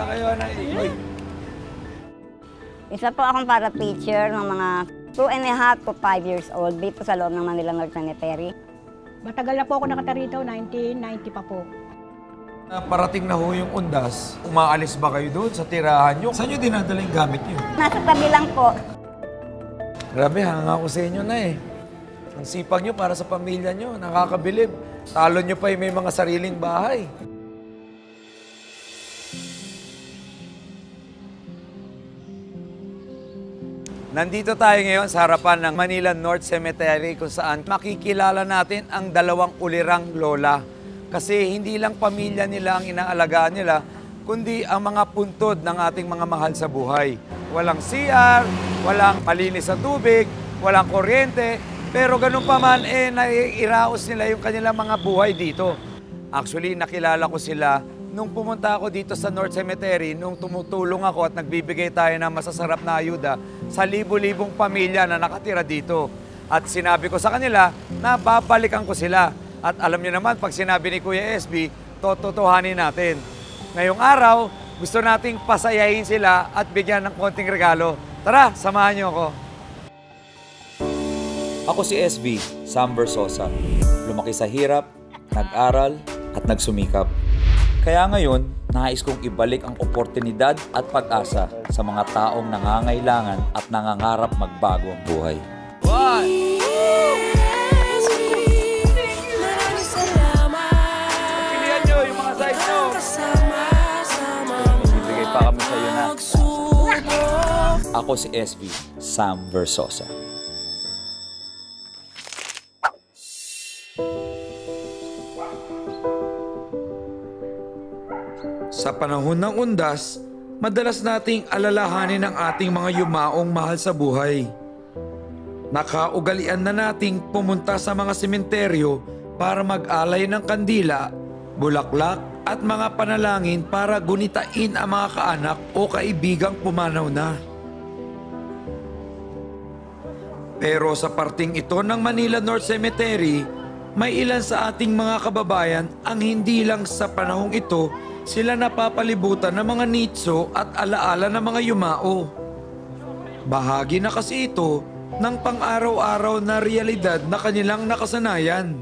Kamusta kayo, Nay? Uy. Isa po akong para teacher ng mga 2.5 to 5 years old dito sa loob ng Manila North Cemetery. Matagal na po ako nakata rito, 1990 pa po. Parating na ho yung undas. Umaalis ba kayo doon sa tirahan nyo? Saan nyo dinadala yung gamit nyo? Nasa tabi lang po. Grabe, hanga ko sa inyo na eh. Ang sipag nyo para sa pamilya nyo, nakakabilib. Talo nyo pa yung may mga sariling bahay. Nandito tayo ngayon sa harapan ng Manila North Cemetery kung saan makikilala natin ang dalawang ulirang lola. Kasi hindi lang pamilya nila ang inaalagaan nila, kundi ang mga puntod ng ating mga mahal sa buhay. Walang CR, walang malinis na tubig, walang kuryente, pero ganun pa man, naiiraos nila yung kanilang mga buhay dito. Actually, nakilala ko sila nung pumunta ako dito sa North Cemetery, nung tumutulong ako at nagbibigay tayo ng masasarap na ayuda sa libo-libong pamilya na nakatira dito. At sinabi ko sa kanila na babalikan ko sila. At alam niyo naman, pag sinabi ni Kuya SB, tototohanin natin. Ngayong araw, gusto nating pasayahin sila at bigyan ng konting regalo. Tara, samahan niyo ako. Ako si SB, Sam Versosa. Lumaki sa hirap, nag-aral, at nagsumikap. Kaya ngayon, nais kong ibalik ang oportunidad at pag-asa sa mga taong nangangailangan at nangangarap magbago ang buhay. Pilihan nyo yung mga size nyo. Bibigay pa kami sa'yo na. Ako si SB, Sam Versosa. Sa panahon ng undas, madalas nating alalahanin ang ating mga yumaong mahal sa buhay. Nakaugalian na nating pumunta sa mga sementeryo para mag-alay ng kandila, bulaklak at mga panalangin para gunitain ang mga kaanak o kaibigang pumanaw na. Pero sa parting ito ng Manila North Cemetery, may ilan sa ating mga kababayan ang hindi lang sa panahong ito sila napapalibutan ng mga nitso at alaala ng mga yumao. Bahagi na kasi ito ng pang-araw-araw na realidad na kanilang nakasanayan.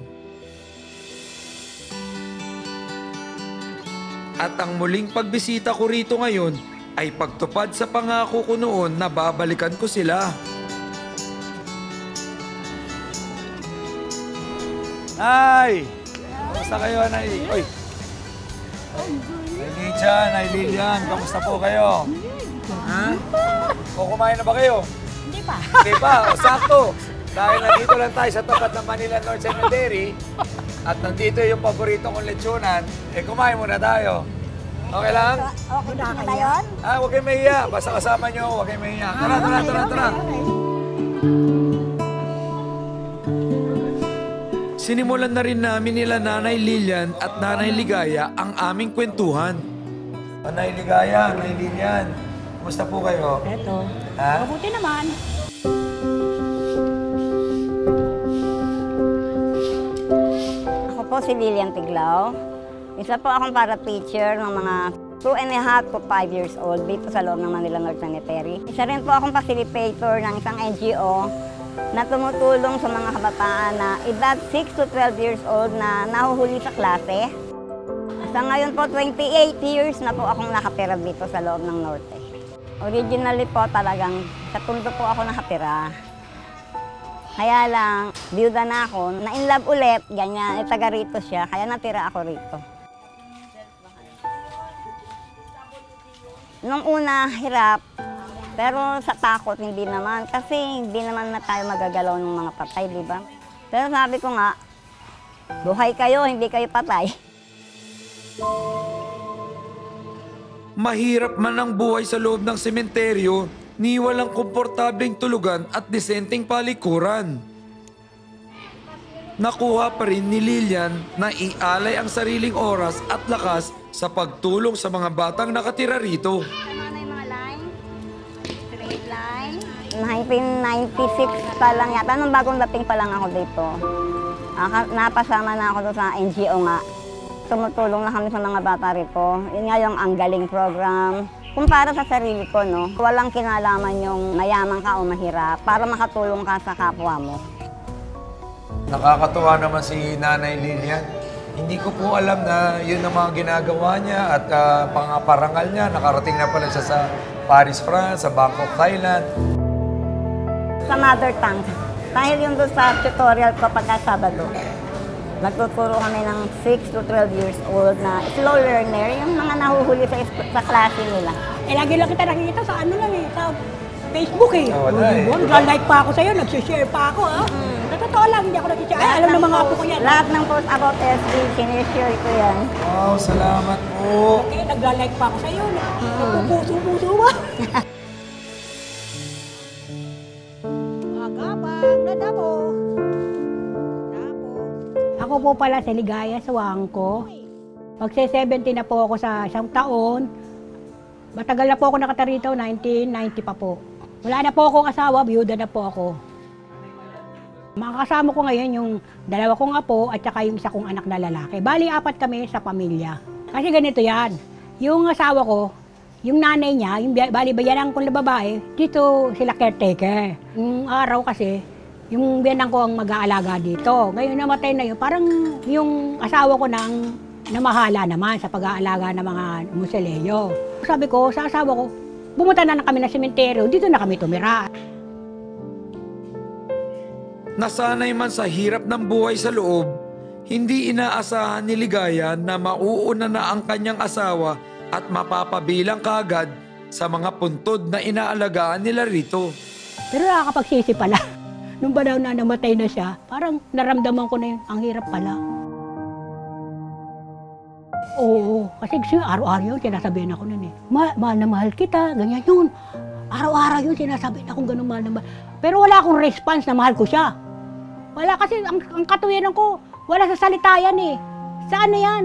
At ang muling pagbisita ko rito ngayon ay pagtupad sa pangako ko noon na babalikan ko sila. Nay! Kamusta kayo, Nay? Oy! Nay Lijan, Nay Lilian, kamusta po kayo? Ha? O kumain na ba kayo? Hindi pa. Hindi pa, o sakto. Dahil nandito lang tayo sa tapat ng Manila North Cemetery at nandito yung paborito kong lechonan, kumain muna tayo. Okay lang? Okay na ba yun? Huwag kayong mahiya. Basta kasama nyo, huwag kayong mahiya. Tara. Sinimulan na rin namin nila Nanay Lilian at Nanay Ligaya ang aming kwentuhan. Nanay Ligaya, Nanay Lilian, kumusta po kayo? Eto. Ha? Mabuti naman. Ako po si Lilian Tiglao. Isa po akong para teacher ng mga 2.5 to 5 years old dito sa loob ng Manila North Cemetery. Isa rin po akong facilitator ng isang NGO na tumutulong sa mga kabataan na edad 6 to 12 years old na nahuhuli sa klase. Sa ngayon po, 28 years na po akong nakatira dito sa loob ng Norte. Originally po talagang sa Tondo po ako nakatira. Kaya lang, biyuda na ako, na-inlove ulit, ganyan, taga rito siya, kaya natira ako rito. Nung una, hirap. Pero sa takot, hindi naman. Kasi hindi naman na tayo magagalaw ng mga patay, di ba? Pero sabi ko nga, buhay kayo, hindi kayo patay. Mahirap man ang buhay sa loob ng sementeryo, ni walang komportableng tulugan at disenteng palikuran. Nakuha pa rin ni Lilian na ialay ang sariling oras at lakas sa pagtulong sa mga batang nakatira rito. 1996 pa lang yata, nung bagong dating pa lang ako dito. Napasama na ako doon sa NGO nga. tumutulong na kami sa mga bata rito. Yun nga yung Ang Galing program. Kumpara sa sarili ko, no, walang kinalaman yung mayaman ka o mahirap para makatulong ka sa kapwa mo. Nakakatuwa naman si Nanay Lilian. Hindi ko po alam na yun ang mga ginagawa niya at pangaparangal niya. Nakarating na pala siya sa Paris, France, sa Bangkok, Thailand. Sa mother tongue, dahil yung doon sa tutorial ko pagka Sabado, nagtuturo kami ng 6 to 12 years old na slow learner, yung mga nahuhuli sa klase nila. Eh, lagi lang kita nakikita sa ano lang eh, sa Facebook eh. Oh, wala eh. Nag-like pa ako sa'yo, nag-share pa ako ah. Sa totoo lang, hindi ako nag-share. Ay, alam ng mga apo ko yan. Lahat ng post about SB, sinishare ko yan. Wow, salamat po. Eh, nag-like pa ako sa'yo. Nagpupuso-puso ba? Agapang na damo. Ako po pala si Ligaya Suangco. Magse-70 na po ako sa isang taon. Matagal na po ako nakatarito, 1990 pa po. Wala na po akong asawa, biyuda na po ako. Mga kasama ko ngayon yung dalawa kong apo at saka yung isa kong anak na lalaki. Bali, 4 kami sa pamilya. Kasi ganito yan, yung asawa ko, yung nanay niya, yung bali bayanan kong babae, dito sila caretaker. Yung araw kasi, yung biyanan ko ang mag-aalaga dito. Ngayon namatay na yun, parang yung asawa ko nang namahala naman sa pag-aalaga ng mga museleyo. Sabi ko sa asawa ko, bumunta na kami ng sementeryo, dito na kami tumira. Nasanay man sa hirap ng buhay sa loob, hindi inaasahan ni Ligaya na mauuna na ang kanyang asawa at mapapabilang kaagad sa mga puntod na inaalagaan nila rito. Pero nakakapagsisi pala. Nung ba daw na namatay na siya, parang naramdaman ko na yun, ang hirap pala. Oo, kasi araw-araw yun, sinasabihin ako nun eh. Mahal na mahal kita, ganyan yun. Araw-araw yun, sinasabihin akong ganun mahal na mahal. Pero wala akong response na mahal ko siya. Wala kasi, ang katuwiran ko, wala sa salita yan eh. Sa ano yan?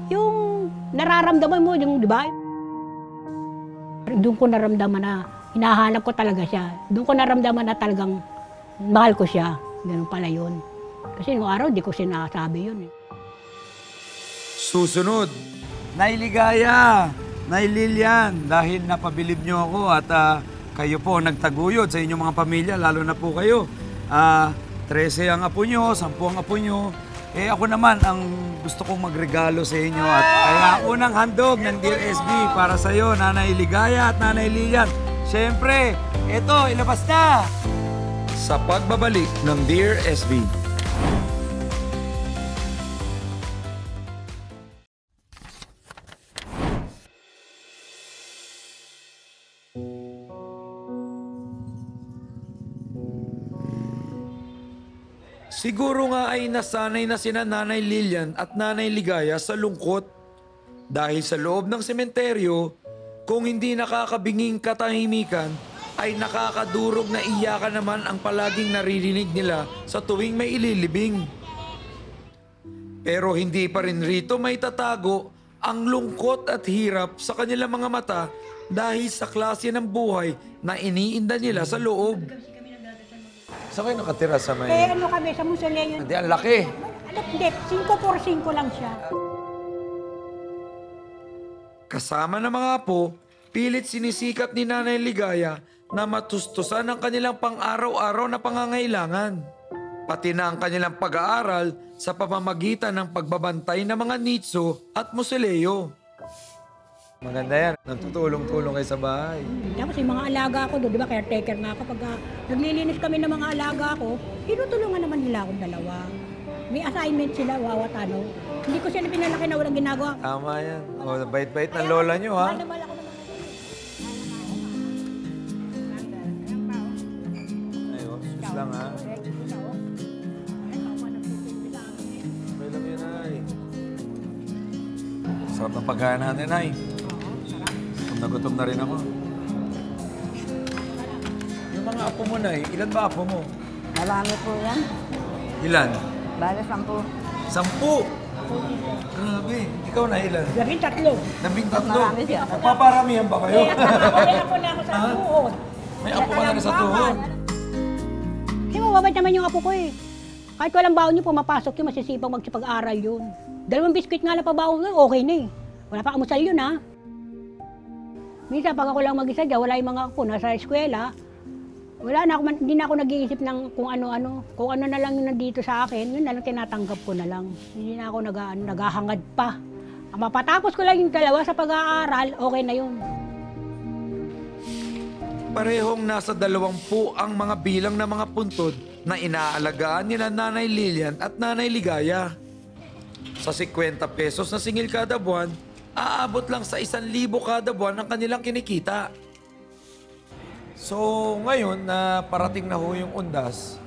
Yung nararamdaman mo, yung di ba? Doon ko naramdaman na, hinahanap ko talaga siya. Doon ko naramdaman na talagang mahal ko siya. Ganun pala yun. Kasi nung araw, di ko sinasabi yun eh. Susunod, Nay Ligaya, Nay Lilian, dahil napabilib niyo ako at kayo po nagtaguyod sa inyong mga pamilya, lalo na po kayo. 13 ang apo nyo, 10 ang apo nyo. Eh ako naman ang gusto kong magregalo sa inyo at kaya unang handog ng Dear SB para sa iyo, Nanay Ligaya at Nanay Lilian. Siyempre, ito, ilabas na! Sa pagbabalik ng Dear SB. Siguro nga ay nasanay na sina Nanay Lilian at Nanay Ligaya sa lungkot. Dahil sa loob ng sementeryo, kung hindi nakakabinging katahimikan, ay nakakadurog na iyakan naman ang palaging naririnig nila sa tuwing may ililibing. Pero hindi pa rin rito may tatago ang lungkot at hirap sa kanilang mga mata dahil sa klase ng buhay na iniinda nila sa loob. Saan kayo nakatira sa may... Eh ano kami, sa Musoleo. Hindi, ang laki. Hindi, 5x5 lang siya. Kasama ng mga apo, pilit sinisikap ni Nanay Ligaya na matustusan ang kanilang pang-araw-araw na pangangailangan. Pati na ang kanilang pag-aaral sa pamamagitan ng pagbabantay ng mga nitso at museleo. Maganda yan. Nagtutulong-tulong kayo sa bahay. Tapos yung mga alaga ko doon, di ba, caretaker nga ako. Pag naglilinis kami ng mga alaga ko, tinutulungan naman nila akong dalawa. May assignment sila, wawat ano. Hindi ko sila pinalaki na walang ginagawa. Tama yan. O, bait-bait ng lola nyo, ha? Mahal ako naman. Ay, sus lang, ha? Okay lang yun, ay. Sarap ng pagkain natin, ay. Nagutom na rin ako. Yung mga apo mo, Nay, ilan ba apo mo? Marami po yan. Ilan? Bale, 10. 10! Grabe. Ikaw na ilan? 13. 13? Marami siya. Paparamihan ba kayo? May apo na ako sa tuhod. May apo ka na sa tuhod. Kasi mababait naman yung apo ko eh. Kahit walang baon yun, pumapasok yun, masisipang magsipag-aral yun. 2 biskwit nga na pabaon yun, okay na eh. Wala pa kamusal yun ha. Minsan pag ako lang mag-isa dyan, wala yung mga apo nasa eskwela. Wala na ako, hindi na ako nag-iisip ng kung ano-ano. Kung ano na lang yung nandito sa akin, yun na lang tinatanggap ko na lang. Hindi na ako naghahangad pa. Mapatapos ko lang yung 2 sa pag-aaral, okay na yun. Parehong nasa 20 ang mga bilang ng mga puntod na inaalagaan nila Nanay Lilian at Nanay Ligaya. Sa 50 pesos na singil kada buwan, aabot lang sa 1,000 kada buwan ang kanilang kinikita. So ngayon na parating na ho yung undas,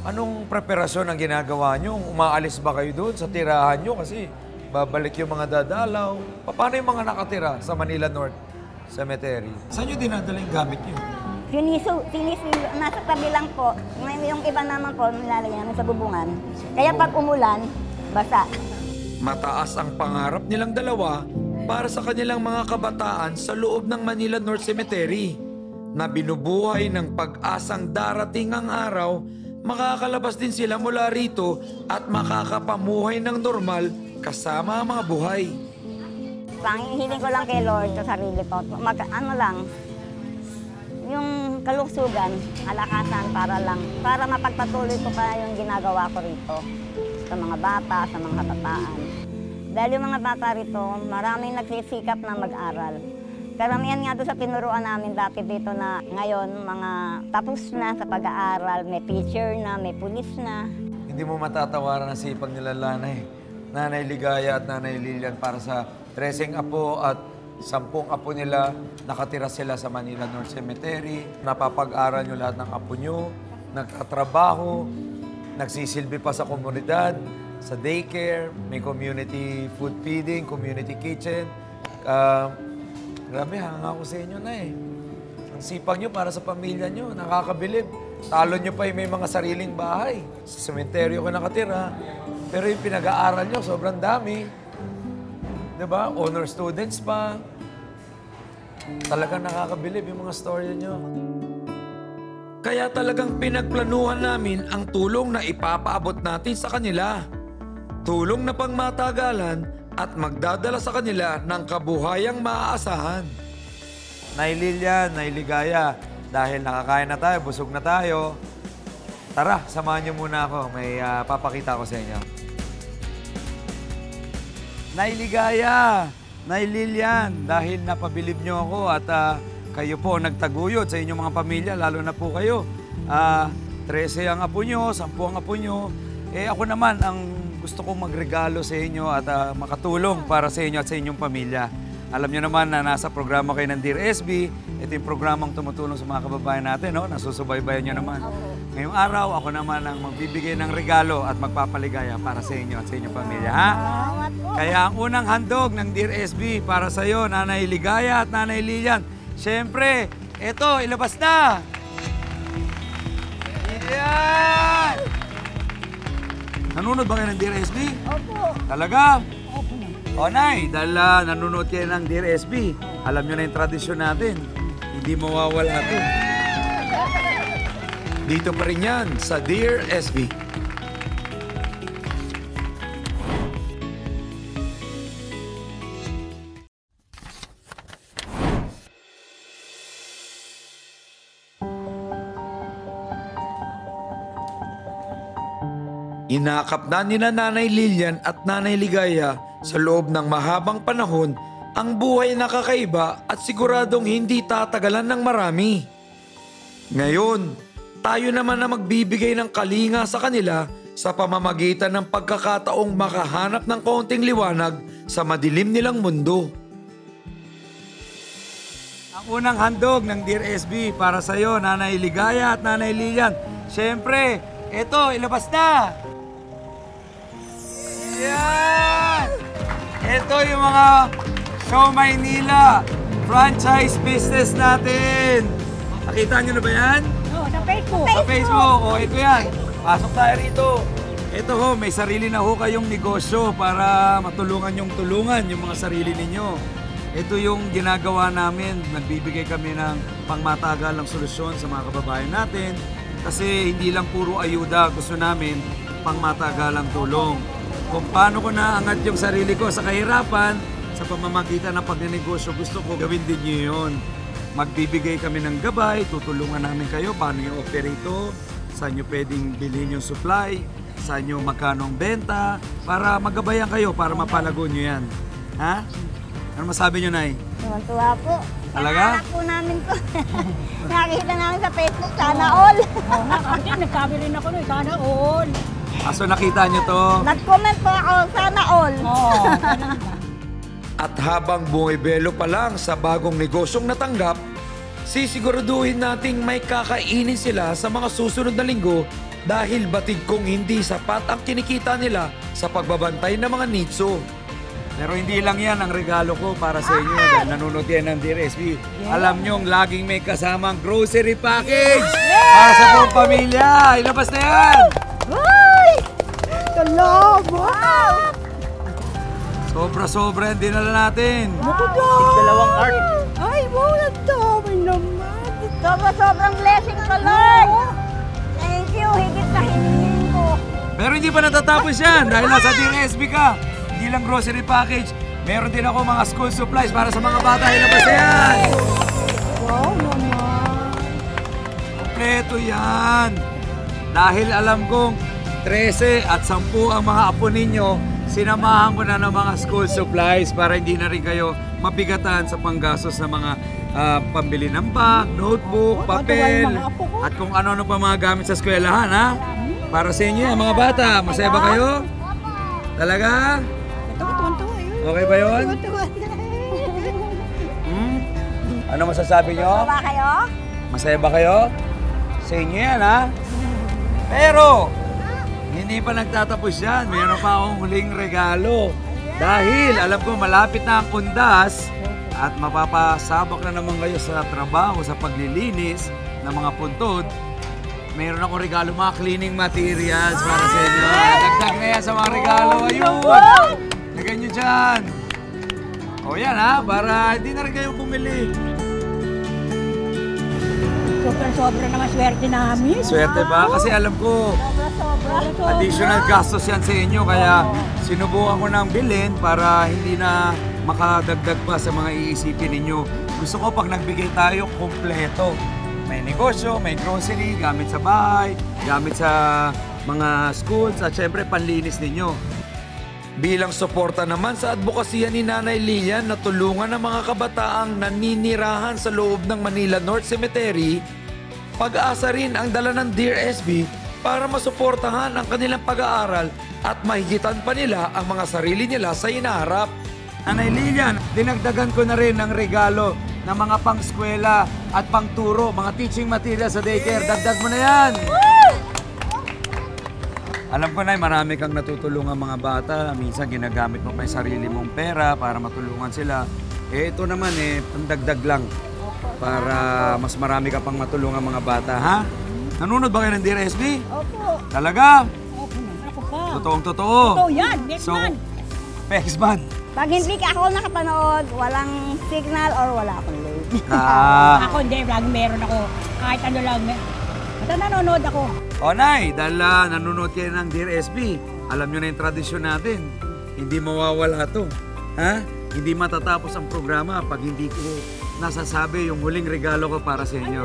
anong preparasyon ang ginagawa nyo? Umaalis ba kayo doon sa tirahan nyo? Kasi babalik yung mga dadalaw. Paano yung mga nakatira sa Manila North Cemetery? Saan nyo dinadala yung gamit nyo? Nasa tabi lang po. Yung iba naman po, nilalagyan namin sa bubungan. Kaya pag umulan, basa. Mataas ang pangarap nilang dalawa para sa kanilang mga kabataan sa loob ng Manila North Cemetery na binubuhay ng pag-asang darating ang araw, makakalabas din sila mula rito at makakapamuhay ng normal kasama ang mga buhay. Panghihiling ko lang kay Lord sa sarili ko. Yung kalusugan, alakasan para mapagpatuloy ko pa yung ginagawa ko rito sa mga bata, sa mga kabataan. Dahil yung mga bata rito, maraming nagsisikap na mag-aral. Karamihan nga doon sa tinuruan namin dati dito na ngayon, mga tapos na sa pag-aaral, may teacher na, may pulis na. Hindi mo matatawaran ang sipag nila Nanay Ligaya at Nanay Lilian para sa 13 apo at 10 apo nila. Nakatira sila sa Manila North Cemetery. Napapag-aral nyo lahat ng apo nyo, nagtatrabaho, nagsisilbi pa sa komunidad, sa daycare, may community food feeding, community kitchen. Grabe, hanga ako sa inyo na eh. Ang sipag nyo para sa pamilya nyo, nakakabilib. Talo nyo pa yung may mga sariling bahay. Sa sementeryo ko nakatira. Pero yung pinag-aaral nyo, sobrang dami. Diba? Honor students pa. Talagang nakakabilib yung mga storya nyo. Kaya talagang pinagplanuhan namin ang tulong na ipapaabot natin sa kanila. Tulong na pangmatagalan at magdadala sa kanila ng kabuhayang maaasahan. Nay Lilian, Nay Ligaya, dahil nakakain na tayo, busog na tayo, tara, samahan niyo muna ako. May papakita ko sa inyo. Nay Ligaya, Nay Lilian, dahil napabilib niyo ako at kayo po nagtaguyod sa inyong mga pamilya, lalo na po kayo. 13 ang apo nyo, 10 ang apo nyo. Ako naman ang gusto kong magregalo sa inyo at makatulong para sa inyo at sa inyong pamilya. Alam nyo naman na nasa programa kayo ng Dear SB. Ito yung programang tumutulong sa mga kababayan natin, no? Nasusubaybayan nyo naman. Ngayong araw, ako naman ang magbibigay ng regalo at magpapaligaya para sa inyo at sa inyong pamilya, ha? Kaya ang unang handog ng Dear SB para sa iyo, Nanay Ligaya at Nanay Lilian. Siyempre, ito, ilabas na! Yan! Nanonood ba kayo ng Dear SB? Opo. Talaga? Opo na. O, Nay, dahil nanonood kayo ng Dear SB, alam nyo na yung tradisyon natin. Hindi mawawala ito. Dito pa rin yan sa Dear SB. Inakap na nila Nanay Lilian at Nanay Ligaya sa loob ng mahabang panahon ang buhay na kakaiba at siguradong hindi tatagalan ng marami. Ngayon, tayo naman na magbibigay ng kalinga sa kanila sa pamamagitan ng pagkakataong makahanap ng kaunting liwanag sa madilim nilang mundo. Ang unang handog ng Dear SB para sa iyo, Nanay Ligaya at Nanay Lilian. Siyempre, ito, ilabas na! Yan! Ito yung mga Show Maynila franchise business natin. Nakita nyo na ba yan? Oo, sa Facebook. Sa Facebook. O, ito yan. Pasok tayo rito. Ito ho, may sarili na ho kayong negosyo para matulungan yung mga sarili ninyo. Ito yung ginagawa namin. Nagbibigay kami ng pangmatagalang solusyon sa mga kababayan natin. Kasi hindi lang puro ayuda. Gusto namin pangmatagalang tulong. Kung paano ko naangat yung sarili ko sa kahirapan, sa pamamagitan ng pagnenegosyo, gusto ko gawin din niyo yun. Magbibigay kami ng gabay, tutulungan namin kayo paano yung operator, saan nyo pwedeng bilhin yung supply, saan nyo magkano ang benta, para magabayan kayo, para mapalago nyo yan. Ha? Ano masabi nyo, Nay? Tuwan-tuwa po. Talaga? Pangarap po namin to. Nakikita namin sa Facebook, sana all. Oo nga, kasi nagsabi rin ako nun, sana all. So nakita nyo to. Nag-comment po ako, sana all. Oo. At habang bumibelo pa lang sa bagong negosyong natanggap, sisiguraduhin nating may kakainin sila sa mga susunod na linggo dahil batid kong hindi sapat ang kinikita nila sa pagbabantay ng mga nitso. Pero hindi lang yan ang regalo ko para sa inyo dahil nanonood yan ng Dear SB. Alam nyo, laging may kasamang grocery package para sa buong pamilya. Ilabas na yan! Uy! Salamat! Sobra-sobra yung dinala natin. Naku daw! Ay, wow, ang dami naman. Sobrang blessing ko, Lord. Thank you, higit sa hiningin ko. Pero hindi pa natatapos yan dahil nasa Dear SB ka. Hindi lang grocery package, meron din ako mga school supplies para sa mga bata. Ilabas na yan! Wow naman. Kompleto yan. Dahil alam kong 13 at 10 ang mga apo ninyo, sinamahan ko na ng mga school supplies para hindi na rin kayo mabigatan sa panggastos ng mga pambili ng bag, notebook, papel, at kung ano-ano pa mga gamit sa eskwelahan, ha? Para sa inyo, mga bata, masaya ba kayo? Talaga? Tuwan-tuwa yun. Okay ba yun? Ano masasabi nyo? Ba kayo? Masaya ba kayo? Sa inyo yan, ha? Pero, hindi pa nagtatapos yan. Mayroon pa akong huling regalo. Dahil alam ko malapit na ang kundas at mapapasabak na naman kayo sa trabaho, sa paglilinis ng mga puntod. Mayroon akong regalo, mga cleaning materials para sa inyo. Dagdag na yan sa mga regalo. Ayun! Lagyan nyo dyan. O yan, ha? Para hindi na rin kayo bumili. Sobra naman swerte namin. Swerte ba? Kasi alam ko, Sobra. additional gastos yan sa inyo. Kaya sinubukan ko ng bilhin para hindi na makadagdag pa sa mga iisipin ninyo. Gusto ko pag nagbigay tayo, kompleto. May negosyo, may grocery, gamit sa bahay, gamit sa mga schools, at syempre panlinis ninyo. Bilang suporta naman sa advokasya ni Nanay Lilian na tulungan ang mga kabataang naninirahan sa loob ng Manila North Cemetery, pag-asa rin ang dala ng Dear SB para masuportahan ang kanilang pag-aaral at mahigitan pa nila ang mga sarili nila sa inaharap. Nanay Lilian, dinagdagan ko na rin ng regalo ng mga pang-eskwela at pang-turo, mga teaching materials sa daycare. Dagdag mo na yan! Alam ko na, marami kang natutulungan mga bata. Minsan ginagamit mo pa yung sarili mong pera para matulungan sila. Eh, ito naman pandagdag lang para mas marami ka pang matulungan mga bata, ha? Nanonood ba kayo ng Dear SB? Opo. Talaga? Opo na, ako pa. Totoong-totoo. Totoo yan, next So, month. next month. Pag hindi ka ako nakapanood, walang signal or wala akong load. Ah. Ako hindi, lagi meron ako. Kahit ano lang, basta nanonood ako. O Nay, dahil nanonood kayo ng Dear SB, alam nyo na yung tradisyon natin. Hindi mawawala to. Ha? Hindi matatapos ang programa pag hindi ko nasasabi yung huling regalo ko para sa inyo.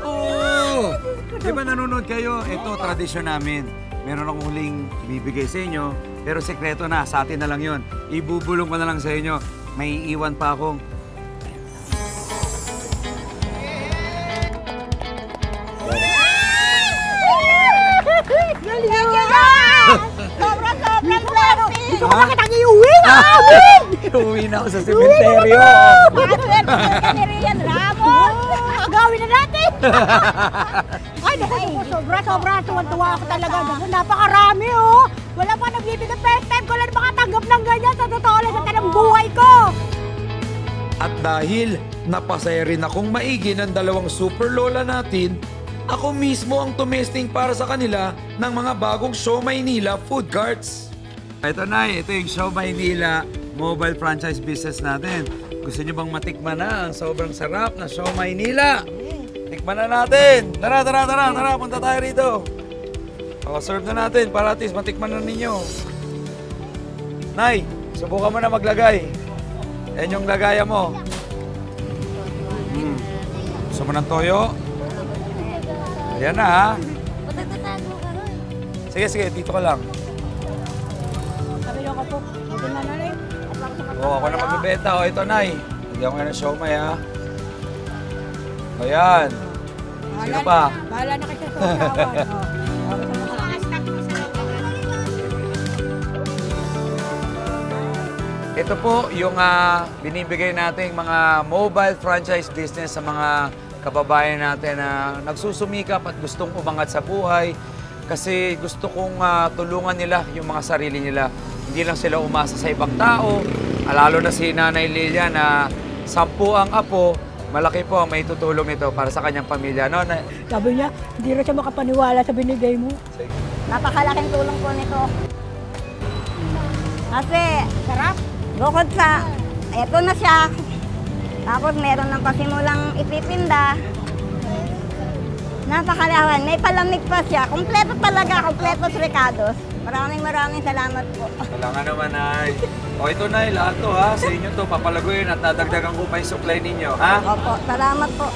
Oo! Di ba nanonood kayo? Ito, tradisyon namin. Meron akong huling bibigay sa inyo, pero sekreto na, sa atin na lang yon. Ibubulong ko na lang sa inyo. May iwan pa akong Thank you, God! Sobrang blessing! Gusto ko makita niyo uwi na amin! Uwi na ako sa sementeryo. Mga swerte ka ni Rian Ramos! Agawin na natin! Ay, naku, sobra, tuwan-tuwa ako talaga. Napakarami, oh! Wala pa nagbibigay. First time ko lang makatanggap ng ganyan sa totoo lang sa tanang buhay ko! At dahil napasaya rin akong maigi ng dalawang super lola natin, ako mismo ang tumesting para sa kanila ng mga bagong Show Maynila food carts. Ito na, ito yung Show Maynila mobile franchise business natin. Gusto nyo bang matikman na ang sobrang sarap na Show Maynila? Tikman na natin! Tara, punta tayo rito. O, serve na natin para at least matikman na ninyo. Nay, subukan mo na maglagay. Yan yung lagayan mo. Gusto mo ng toyo? Ayan na ha. Sige, sige, dito ka lang. Sabi ko po, ito na nanay. O, ako na magbibenta. O, ito, Nay. Hindi ako nga ng siomay ha. Ayan. Sino pa? Bahala na kasi sa usawan. Ito po yung binibigay nating mga mobile franchise business sa mga kababayan natin na nagsusumikap at gustong umangat sa buhay kasi gusto kong tulungan nila yung mga sarili nila. Hindi lang sila umasa sa ibang tao, lalo na si Nanay Lilia na 10 ang apo, malaki po ang may tutulong nito para sa kanyang pamilya. No? Sabi niya, hindi rin siya makapaniwala sa binigay mo. Napakalaking tulong po nito. Kasi, sarap. Bukod sa, eto na siya. Tapos meron ng pasimulang ititinda. Napakalawan. May palamig pa siya. Kompleto talaga, kompletos recados. Maraming salamat po. Wala nga naman, Nay. O ito, Nay, lahat to ha. Sa inyo to, papalaguin at dadagdagan ko pa yung supply ninyo, ha? Opo, salamat po.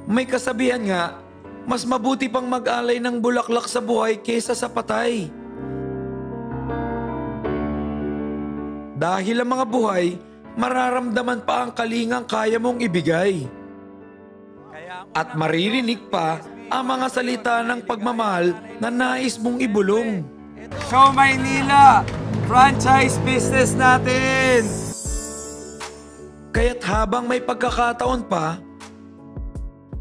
May kasabihan nga, mas mabuti pang mag-alay ng bulaklak sa buhay kaysa sa patay. Dahil ang mga buhay, mararamdaman pa ang kalingang kaya mong ibigay. At maririnig pa ang mga salita ng pagmamahal na nais mong ibulong. Show Maynila! Franchise business natin! Kaya't habang may pagkakataon pa,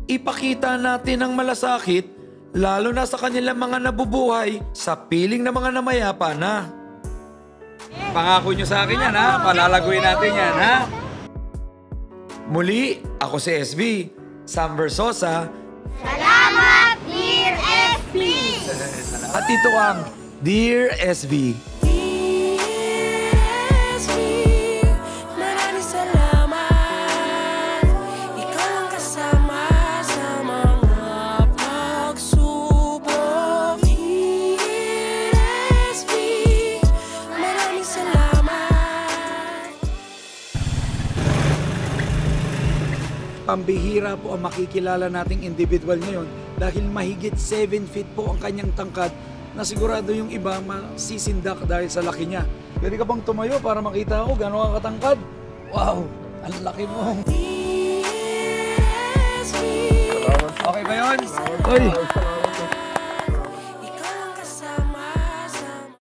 ipakita natin ang malasakit lalo na sa kanilang mga nabubuhay sa piling ng mga namayapa na. Pangako nyo sa akin yan, ha? Palalaguin natin yan, ha? Muli, ako si SB, Sam Versosa. Salamat, Dear SB! At ito ang Dear SB. Maraming salamat. Ikaw ang kasama sa mga pagsubok. DSB, maraming salamat. Pambihira po ang makikilala nating individual ngayon dahil mahigit 7 feet po ang kanyang tangkad na sigurado yung iba masisindak dahil sa laki niya. Pwede ka bang tumayo para makita ako gano'n ka katangkad? Wow! Ang laki mo! DSB. Okay ba yun? Oy!